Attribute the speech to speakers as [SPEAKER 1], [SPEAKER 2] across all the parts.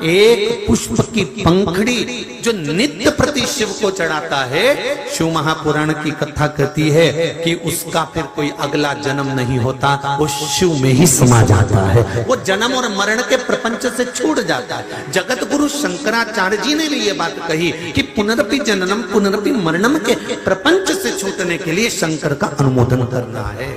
[SPEAKER 1] एक पुष्प की पंखड़ी जो नित्य प्रति शिव को चढ़ाता है, शिव महापुराण की कथा कहती है कि उसका फिर कोई अगला जन्म नहीं होता, वो शिव में ही समा जाता है, वो जन्म और मरण के प्रपंच से छूट जाता है। जगत गुरु शंकराचार्य जी ने भी ये बात कही कि पुनरपि जननम पुनरपि मरणम के प्रपंच से छूटने के लिए शंकर का अनुमोदन करना है,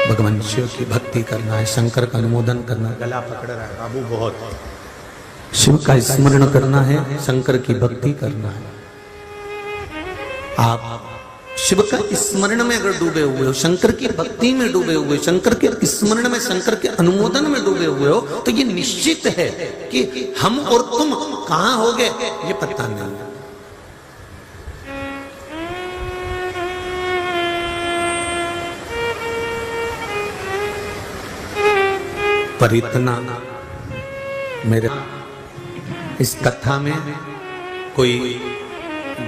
[SPEAKER 1] भगवान शिव की भक्ति करना है, शंकर का अनुमोदन करना है। गला पकड़ रहा है बाबू बहुत। शिव का स्मरण करना है, शंकर की भक्ति करना है। आप शिव का स्मरण में अगर डूबे हुए हो, शंकर की भक्ति में डूबे हुए, शंकर के स्मरण में, शंकर के अनुमोदन में डूबे हुए हो, तो ये निश्चित है कि हम और तुम कहां होगे ये पता नहीं। पर इतना मेरे इस कथा में कोई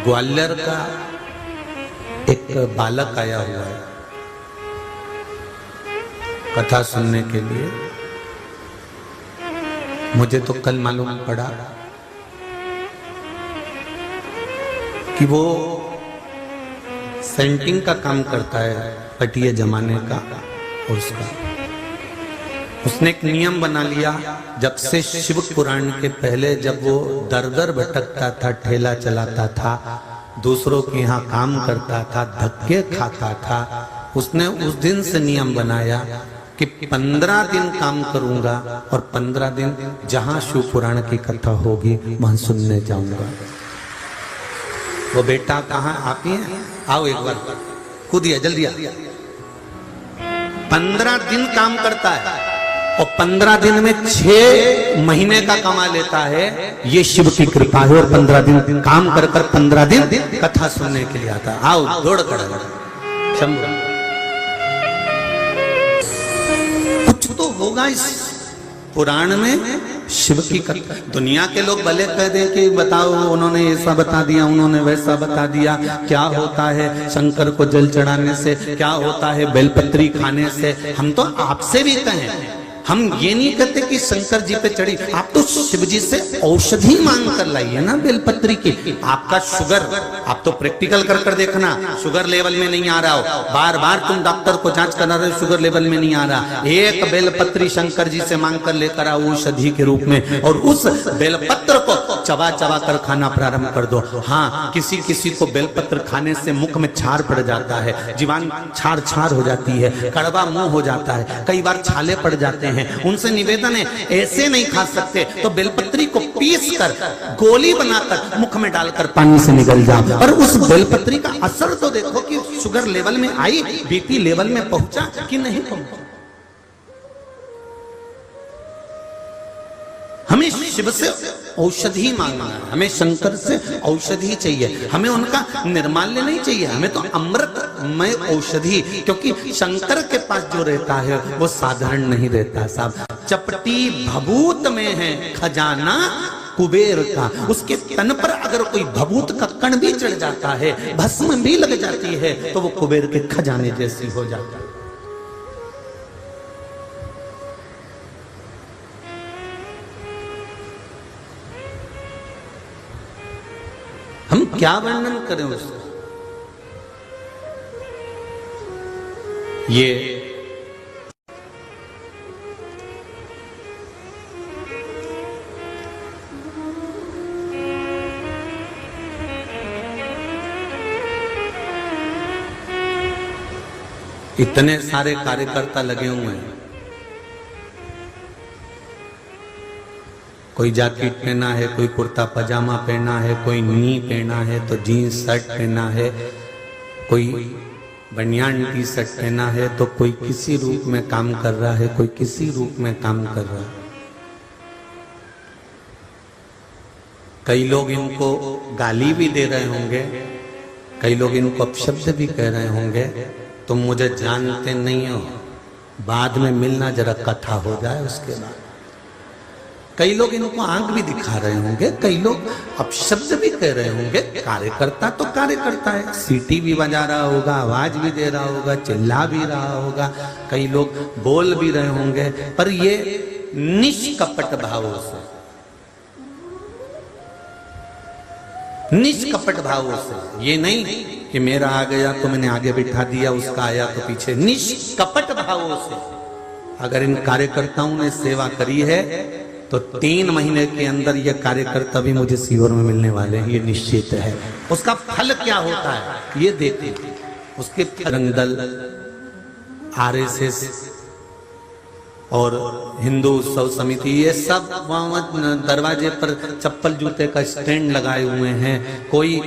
[SPEAKER 1] ग्वालियर का एक बालक आया हुआ है कथा सुनने के लिए। मुझे तो कल मालूम पड़ा कि वो सेंटिंग का काम करता है, पटिए जमाने का। और उसने एक नियम बना लिया, जब से शिव पुराण के पहले जब वो दर दर भटकता था, ठेला चलाता था, दूसरों के यहाँ काम करता था, धक्के खाता था, उसने उस दिन से नियम बनाया कि 15 दिन काम करूंगा और 15 दिन जहां शिव पुराण की कथा होगी वहां सुनने जाऊंगा। वो बेटा कहाँ? आप ही हैं? आओ एक बार, कूदिए जल्दी। 15 दिन काम करता है और 15 दिन में 6 महीने का कमा लेता है। ये शिव की कृपा है। और 15 दिन काम कर 15 दिन कथा सुनने के लिए आता है। आओ दौड़ कर कुछ तो होगा इस पुराण में शिव की कथा। दुनिया के लोग भले कह दें कि बताओ उन्होंने ऐसा बता दिया, उन्होंने वैसा बता दिया, क्या होता है शंकर को जल चढ़ाने से, क्या होता है बेलपत्री खाने से। हम तो आपसे भी कहें, हम ये नहीं कहते कि शंकर जी पे चढ़ी, आप तो शिव जी से औषधि मांग कर लाइए ना बेलपत्री की। आपका शुगर, आप तो प्रैक्टिकल कर देखना, शुगर लेवल में नहीं आ रहा हो, बार बार तुम डॉक्टर को जांच करा रहे हो, शुगर लेवल में नहीं आ रहा, एक बेलपत्री शंकर जी से मांग कर लेकर आओ औषधि के रूप में, और उस बेलपत्र को चबा चबा कर खाना प्रारंभ कर दो। हाँ, किसी किसी को बेलपत्र खाने से मुख में छार पड़ जाता है, जीवान छार छार हो जाती है, कड़वा मुंह हो जाता है, कई बार छाले पड़ जाते हैं। उनसे निवेदन है, ऐसे नहीं खा सकते तो बेलपत्री को पीस कर गोली बनाकर मुख में डालकर पानी से निकल जाओ। पर उस बेलपत्री का असर तो देखो कि शुगर लेवल में आई, बीपी लेवल में पहुंचा कि नहीं पहुंचा। हमें शिव से औषधि मांगना है, हमें शंकर से औषधि चाहिए, हमें उनका निर्माल्य नहीं चाहिए, हमें तो अमृतमय औषधि। क्योंकि शंकर के पास जो रहता है वो साधारण नहीं रहता साहब। चपटी भभूत में है खजाना कुबेर का, उसके तन पर अगर कोई भभूत का कण भी चढ़ जाता है, भस्म भी लग जाती है, तो वो कुबेर के खजाने जैसी हो जाता है। हम क्या वर्णन करें उसका। ये इतने सारे कार्यकर्ता लगे हुए हैं, कोई जैकेट पहना है, कोई कुर्ता पजामा पहना है, कोई नी पहना है, तो जीन्स शर्ट पहना है, कोई बनियान टी शर्ट पहना है, तो कोई किसी रूप में काम कर रहा है, कोई किसी रूप में काम कर रहा है। कई लोग इनको गाली भी दे रहे होंगे, कई लोग इनको अपशब्द भी कह रहे होंगे। तुम मुझे जानते नहीं हो, बाद में मिलना, जरा कथा हो जाए उसके बाद। कई लोग इनको आंख भी दिखा रहे होंगे, कई लोग अपशब्द भी कह रहे होंगे। कार्यकर्ता तो कार्यकर्ता है, सीटी भी बजा रहा होगा, आवाज भी दे रहा होगा, चिल्ला भी रहा होगा, कई लोग बोल भी रहे होंगे, पर ये निष्कपट भावों से, निष्कपट भावों से, ये नहीं कि मेरा आ गया तो मैंने आगे बिठा दिया, उसका आया तो पीछे, निष्कपट भावों से अगर इन कार्यकर्ताओं ने सेवा करी है तो 3 महीने के अंदर ये कार्यकर्ता भी मुझे सीवर में मिलने वाले हैं, ये निश्चित है। उसका फल क्या होता है ये देखिए, उसके बजरंग दल, आरएसएस और हिंदू उत्सव समिति, ये सब वहां दरवाजे पर चप्पल जूते का स्टैंड लगाए हुए हैं। कोई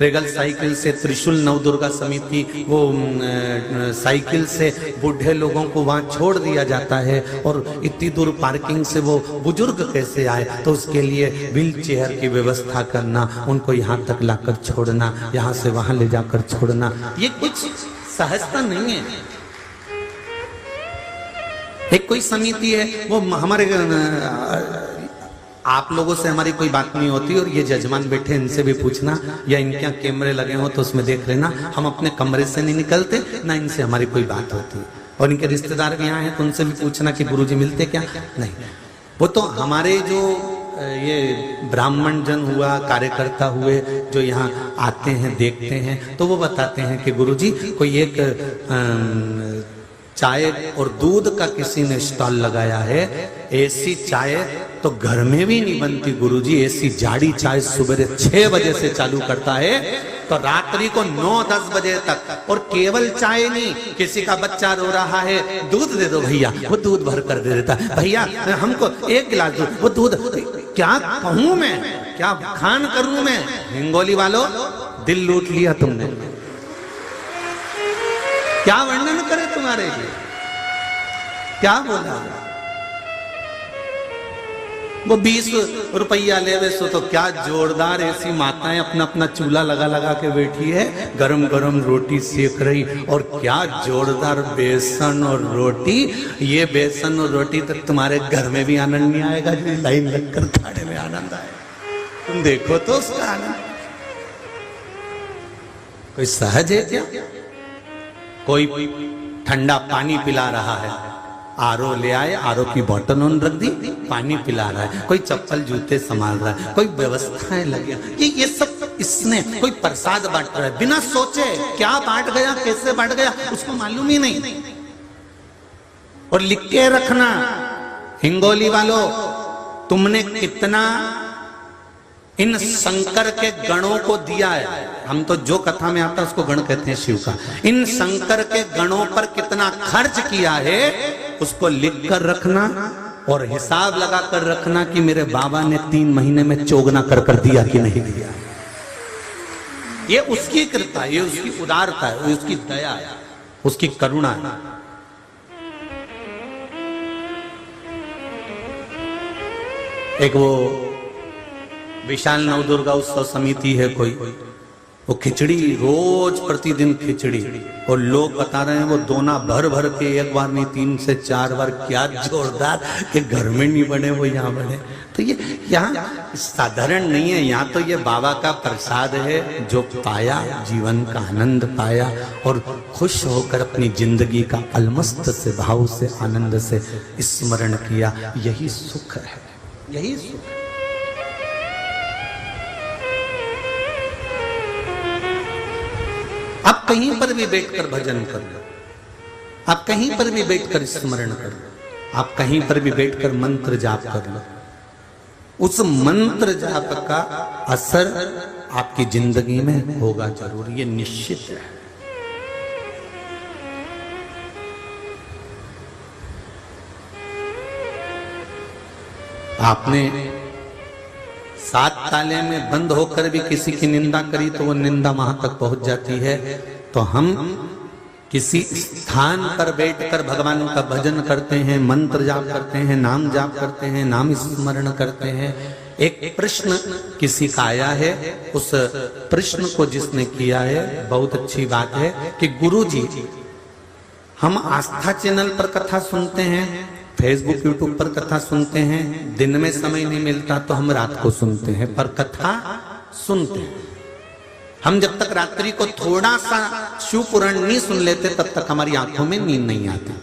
[SPEAKER 1] रेगल साइकिल से, त्रिशूल नवदुर्गा समिति, वो साइकिल से बूढ़े लोगों को वहां छोड़ दिया जाता है, और इतनी दूर पार्किंग से वो बुजुर्ग कैसे आए, तो उसके लिए व्हील चेयर की व्यवस्था करना, उनको यहाँ तक लाकर छोड़ना, यहाँ से वहां ले जाकर छोड़ना, ये कुछ सहजता नहीं है। एक कोई समिति है, वो हमारे, आप लोगों से हमारी कोई बात नहीं होती, और ये जजमान बैठे, इनसे भी पूछना, या इनके यहाँ कैमरे लगे हो तो उसमें देख लेना, हम अपने कमरे से नहीं निकलते, ना इनसे हमारी कोई बात होती। और इनके रिश्तेदार भी यहाँ हैं तो उनसे भी पूछना कि गुरुजी मिलते क्या, नहीं। वो तो हमारे जो ये ब्राह्मण जन हुआ, कार्यकर्ता हुए, जो यहाँ आते हैं, देखते हैं, तो वो बताते हैं कि गुरुजी कोई एक चाय और दूध का किसी ने स्टॉल लगाया है, ऐसी चाय तो घर में भी नहीं बनती गुरुजी, ऐसी जाड़ी चाय सुबह 6 बजे से चालू करता है तो रात्रि को 9-10 बजे तक। और केवल चाय नहीं, किसी का बच्चा रो रहा है, दूध दे दो भैया, वो दूध भर कर दे देता, भैया हमको 1 गिलास दूध, वो दूध, क्या कहूं मैं, क्या खान करूं मैं। हिंगोली वालों, दिल लूट लिया तुमने, क्या वर्णन करे तुम्हारे लिए, क्या बोला। वो 20 रुपया ले वे सो, तो क्या जोरदार ऐसी माताएं अपना अपना चूल्हा लगा लगा के बैठी है, गरम गरम रोटी सेक रही, और क्या जोरदार बेसन और रोटी। ये बेसन और रोटी तो तुम्हारे घर में भी आनंद नहीं आएगा, जो लाइन लगकर खाने में आनंद आए। तुम देखो तो उसका आनंद कोई सहज है क्या। कोई ठंडा पानी पिला रहा है, आरओ ले आए, आरओ की बोतल ऑन रख दी, पानी पिला रहा है, कोई चप्पल जूते संभाल रहा है, कोई व्यवस्थाएं लगी, ये सब इसने, कोई प्रसाद बांट रहा है, बिना सोचे क्या बांट गया, कैसे बांट गया, उसको मालूम ही नहीं। और लिख के रखना, हिंगोली वालों, तुमने कितना इन शंकर के गणों को दिया है। हम तो जो कथा में आता है उसको गण कहते हैं शिव का। इन शंकर के गणों पर कितना खर्च किया है उसको लिख कर रखना, और हिसाब लगा कर रखना कि मेरे बाबा ने 3 महीने में चोगना कर दिया कि नहीं दिया। ये उसकी कृपा है, ये उसकी उदारता है, उसकी दया है, उसकी करुणा है। एक वो विशाल नवदुर्गा उत्सव समिति है कोई, वो खिचड़ी रोज प्रतिदिन खिचड़ी, और लोग बता रहे हैं वो दोना भर भर के, एक बार नहीं 3 से 4 बार, क्या जोरदार के घर में नहीं बने वो यहाँ बने। तो ये यहाँ साधारण नहीं है, यहाँ तो ये बाबा का प्रसाद है, जो पाया, जीवन का आनंद पाया, और खुश होकर अपनी जिंदगी का अलमस्त से भाव से, आनंद से स्मरण किया। यही सुख है, यही सुख है। आप कहीं पर भी बैठकर भजन कर लो, आप कहीं पर भी बैठकर स्मरण कर लो, आप कहीं पर भी बैठकर मंत्र जाप कर लो, उस मंत्र जाप का असर आपकी जिंदगी में होगा जरूर, ये निश्चित है। आपने 7 ताले में बंद होकर भी किसी की निंदा करी तो वो निंदा वहां तक पहुंच जाती है। तो हम किसी स्थान पर बैठकर भगवान का भजन करते हैं, मंत्र जाप करते हैं, नाम जाप करते हैं, नाम स्मरण करते हैं। एक प्रश्न किसी का आया है, उस प्रश्न को जिसने किया है, बहुत अच्छी बात है कि गुरुजी, हम आस्था चैनल पर कथा सुनते हैं, फेसबुक यूट्यूब पर कथा सुनते हैं, दिन में समय नहीं मिलता तो हम रात को सुनते हैं, पर कथा सुनते हैं। हम जब तक रात्रि को थोड़ा सा शिव पुराण नहीं सुन लेते तब तक हमारी आंखों में नींद नहीं आती।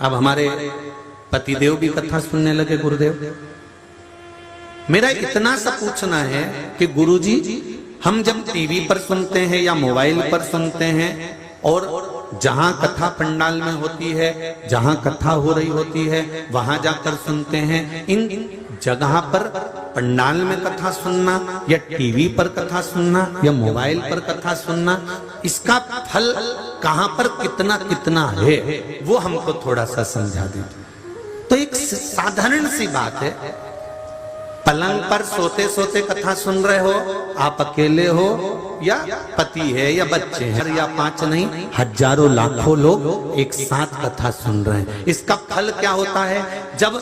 [SPEAKER 1] अब हमारे पतिदेव भी कथा सुनने लगे गुरुदेव। मेरा इतना सा पूछना है कि गुरुजी, हम जब टीवी पर सुनते हैं या मोबाइल पर सुनते हैं और जहां कथा पंडाल में होती है, जहां कथा हो रही होती है, वहां जाकर सुनते हैं, इन जगह पर पंडाल में कथा सुनना या टीवी पर कथा सुनना या मोबाइल पर कथा सुनना, इसका फल कहां पर कितना कितना है वो हमको थोड़ा सा समझा दीजिए। तो एक साधारण सी बात है, पलंग पर सोते सोते कथा सुन रहे हो, आप अकेले हो या पति है या बच्चे हैं या 5 नहीं, हजारों लाखों लोग एक साथ कथा सुन रहे हैं। इसका फल क्या होता है? जब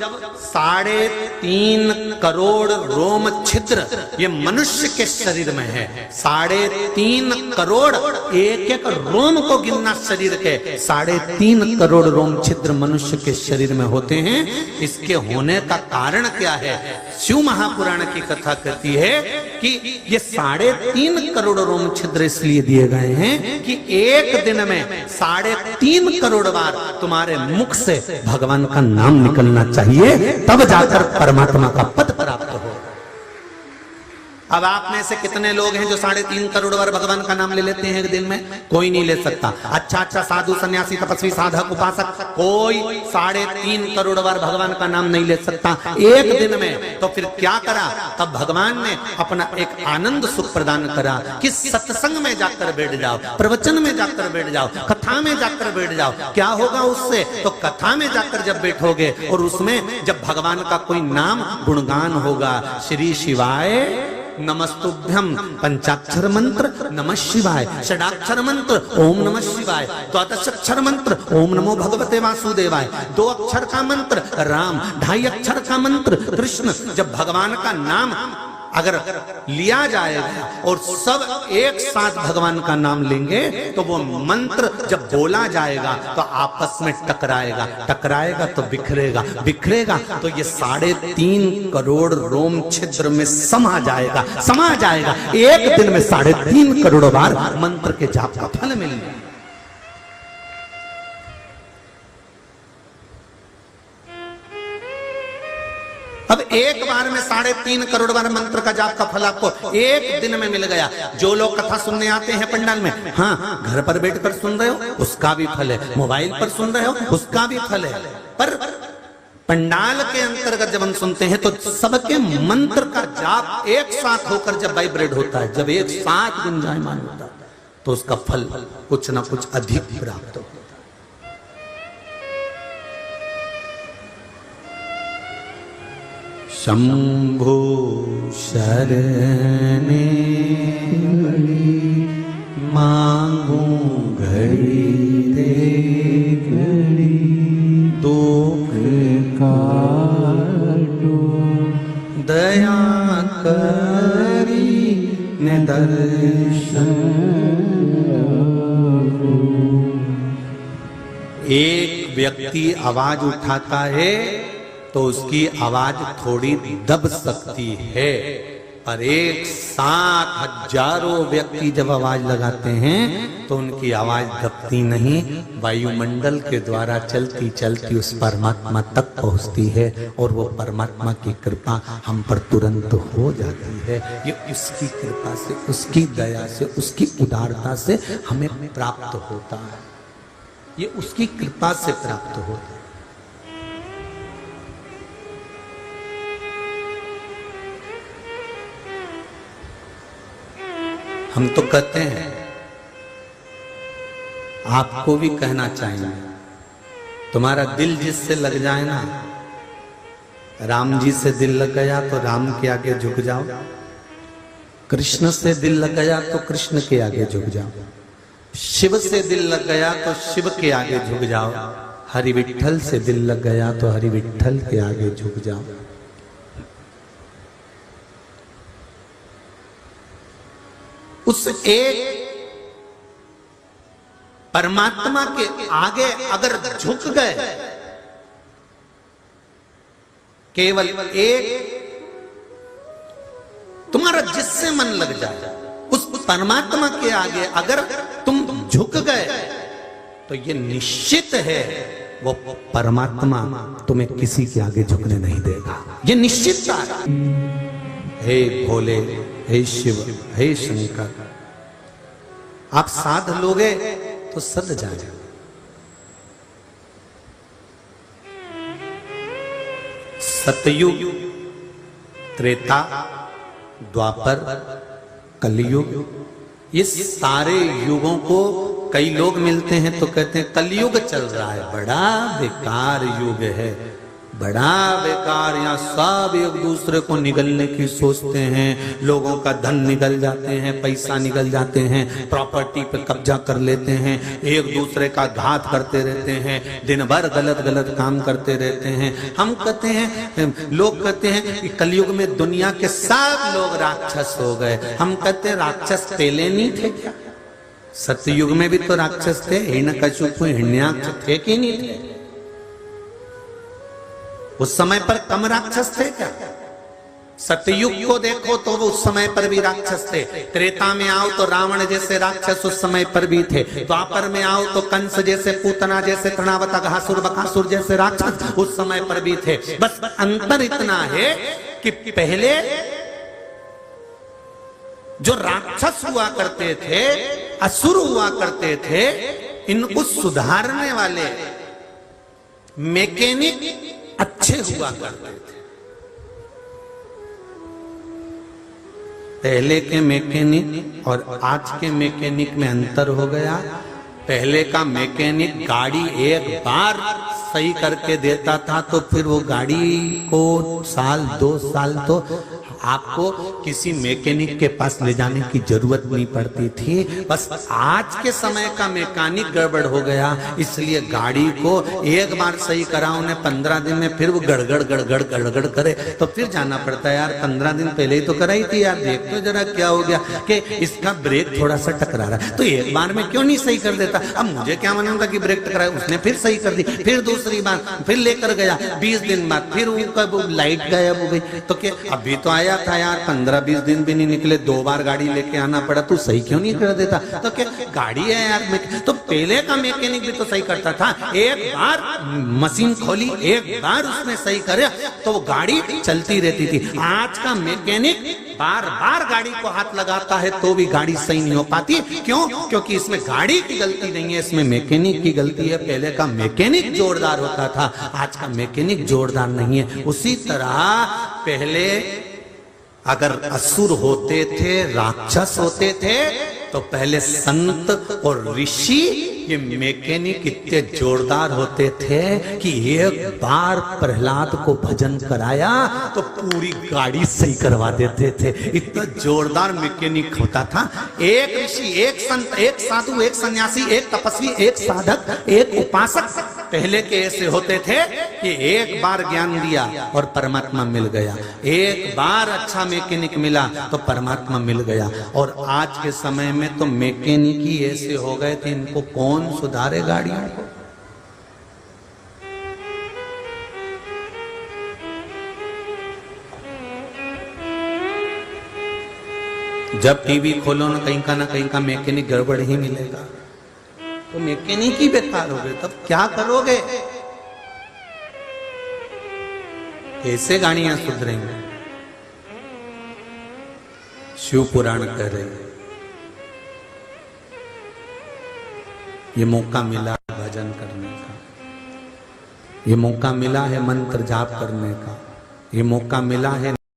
[SPEAKER 1] 3.5 करोड़ रोम छिद्र ये मनुष्य के शरीर में है, 3.5 करोड़ एक एक रोम को गिनना शरीर के, 3.5 करोड़ रोम छिद्र मनुष्य के शरीर में होते हैं। इसके होने का कारण क्या है? शिव महापुराण की कथा कहती है कि ये 3.5 करोड़ रोम छिद्र इसलिए दिए गए हैं कि एक दिन में 3.5 करोड़ बार तुम्हारे मुख से भगवान का नाम निकलना चाहिए, तब जाकर परमात्मा का पद प्राप्त हो। अब आप में से कितने लोग हैं जो 3.5 करोड़ बार भगवान का नाम ले लेते हैं एक दिन में? कोई नहीं ले सकता। अच्छा साधु सन्यासी तपस्वी साधक उपासक कोई 3.5 करोड़ बार भगवान का नाम नहीं ले सकता एक दिन में। तो फिर क्या करा? तब भगवान ने अपना एक आनंद सुख प्रदान करा कि सत्संग में जाकर बैठ जाओ, प्रवचन में जाकर बैठ जाओ, कथा में जाकर बैठ जाओ। क्या होगा उससे? तो कथा में जाकर जब बैठोगे और उसमें जब भगवान का कोई नाम गुणगान होगा, श्री शिवाय नमस्तुभ्यम, पंचाक्षर मंत्र नमः शिवाय, षडाक्षर मंत्र ओम नमः शिवाय, द्वादशाक्षर मंत्र ओम नमो भगवते वासुदेवाय, 2 अक्षर का मंत्र राम, 2.5 अक्षर का मंत्र कृष्ण। जब भगवान का नाम अगर लिया जाएगा और सब एक साथ भगवान का नाम लेंगे तो वो मंत्र जब बोला जाएगा तो आपस में टकराएगा तो बिखरेगा तो ये 3.5 करोड़ रोम छिद्र में समा जाएगा। एक दिन में 3.5 करोड़ बार मंत्र के जाप का फल मिलेगा। अब एक बार में 3.5 करोड़ बार मंत्र का जाप का फल आपको एक दिन में मिल गया। जो लोग कथा सुनने आते हैं पंडाल में, हाँ घर पर बैठकर सुन रहे हो उसका भी फल है, मोबाइल पर सुन रहे हो उसका भी फल है, पर पंडाल के अंतर्गत जब हम सुनते हैं तो सबके मंत्र का जाप एक साथ होकर जब वाइब्रेट होता है, जब एक साथ गुंजायमान होता है तो उसका फल कुछ ना कुछ अधिक प्राप्त होता है। शंभो शरणे मांगू घड़ी दे घड़ी, दुख काटो दया करी ने दर्शन। एक व्यक्ति आवाज उठाता है तो उसकी आवाज थोड़ी दब सकती है, पर एक साथ हजारों व्यक्ति जब आवाज लगाते हैं तो उनकी आवाज दबती नहीं, वायुमंडल के द्वारा चलती चलती उस परमात्मा तक पहुंचती है और वो परमात्मा की कृपा हम पर तुरंत हो जाती है। ये उसकी कृपा से, उसकी दया से, उसकी उदारता से हमें प्राप्त होता है, ये उसकी कृपा से प्राप्त होता है। हम तो कहते हैं, आपको भी कहना चाहिए, तुम्हारा दिल जिससे लग जाए ना, राम जी से दिल लग गया तो राम के आगे झुक जाओ, कृष्ण से दिल लग गया तो कृष्ण के आगे झुक जाओ, शिव से दिल लग गया तो शिव के आगे झुक जाओ, हरि विठ्ठल से दिल लग गया तो हरि विठ्ठल के आगे झुक जाओ। उस एक परमात्मा के आगे अगर झुक गए केवल एक, तुम्हारा जिससे मन लग जाए उस परमात्मा के आगे अगर तुम झुक गए तो ये निश्चित है वो परमात्मा तुम्हें किसी के आगे झुकने नहीं देगा। ये निश्चित है। हे भोले, हे शिव, हे शंकर, आप साध लोगे तो सद जाए। सतयुग, त्रेता, द्वापर, कलयुग, ये सारे युगों को कई लोग मिलते हैं तो कहते हैं कलयुग चल रहा है, बड़ा बेकार युग है, बड़ा बेकार, यहाँ सब एक दूसरे को निगलने की सोचते हैं, लोगों का धन निगल जाते हैं, पैसा निगल जाते हैं, प्रॉपर्टी पे कब्जा कर लेते हैं, एक दूसरे का घात करते रहते हैं, दिन भर गलत गलत काम करते रहते हैं। हम कहते हैं, लोग कहते हैं कि कलयुग में दुनिया के सब लोग राक्षस हो गए। हम कहते हैं राक्षस पहले नहीं थे क्या? सतयुग में भी तो राक्षस थे, हिरण्यकशिपु हिरण्याक्ष थे कि नहीं थे? उस समय पर कम राक्षस थे क्या? सतयुग को देखो तो वो उस समय पर भी राक्षस थे। त्रेता में आओ तो रावण जैसे राक्षस उस समय पर भी थे। द्वापर में आओ तो कंस जैसे, पूतना जैसे, तृणावत, घासुर, बकासुर जैसे राक्षस उस समय पर भी थे। बस अंतर इतना है कि पहले जो राक्षस हुआ करते थे, असुर हुआ करते थे, इनको सुधारने वाले मैकेनिक अच्छे हुआ करते थे। पहले के मैकेनिक और आज के मैकेनिक में अंतर हो गया। पहले का मैकेनिक गाड़ी एक बार सही करके देता था तो फिर वो गाड़ी को साल 2 साल तो आपको किसी मैकेनिक के पास ले जाने की जरूरत नहीं पड़ती थी। बस आज के समय का मैकेनिक गड़बड़ हो गया, इसलिए गाड़ी को एक बार सही करा उन्हें 15 दिन में फिर वो गड़गड़ गड़गड़ गड़गड़ करे तो फिर जाना पड़ता है। यार 15 दिन पहले ही तो कराई थी यार, देख तो जरा क्या हो गया कि इसका ब्रेक थोड़ा सा टकरा रहा है, तो एक बार में क्यों नहीं सही कर देता? अब मुझे क्या मालूम था कि ब्रेक टकराया, उसने फिर सही कर दी, फिर दूसरी बार फिर लेकर गया, 20 दिन बाद फिर वो लाइट गायब हो गई। तो क्या अभी तो आया था यार, 15-20 दिन भी नहीं निकले, 2 बार गाड़ी लेके आना पड़ा, तू सही क्यों नहीं कर देता? तो क्या गाड़ी है यार, तो पहले का मैकेनिक भी तो सही करता था, एक बार मशीन खोली, एक बार उसने सही करे तो वो गाड़ी चलती रहती थी। आज का मैकेनिक बार बार गाड़ी को हाथ लगाता है तो भी गाड़ी सही नहीं हो पाती। क्यों? क्योंकि इसमें गाड़ी की गलती नहीं है, इसमें मैकेनिक की गलती है। पहले का मैकेनिक जोरदार होता था, आज का मैकेनिक जोरदार नहीं है। उसी तरह पहले अगर असुर होते थे, राक्षस होते थे, तो पहले संत और ऋषि ये मैकेनिक इतने जोरदार होते थे कि एक बार प्रहलाद को भजन कराया तो पूरी गाड़ी सही करवा देते थे। इतना जोरदार मैकेनिक होता था। एक ऋषि, एक संत, एक साधु, एक सन्यासी, एक तपस्वी, एक साधक, एक उपासक पहले के ऐसे होते थे कि एक बार ज्ञान दिया और परमात्मा मिल गया, एक बार अच्छा मैकेनिक मिला तो परमात्मा मिल गया। और आज के समय में तो मैकेनिक ही ऐसे हो गए थे, इनको कौन सुधारे गाड़ियों को? जब टीवी खोलो ना कहीं का मैकेनिक गड़बड़ ही मिलेगा, तो मैकेनिक ही बेकार हो गए, तब क्या करोगे? कैसे गाड़ियां सुधरेंगे? शिव पुराण कह रहे हैं ये मौका मिला भजन करने का, ये मौका मिला है मंत्र जाप करने का, ये मौका मिला है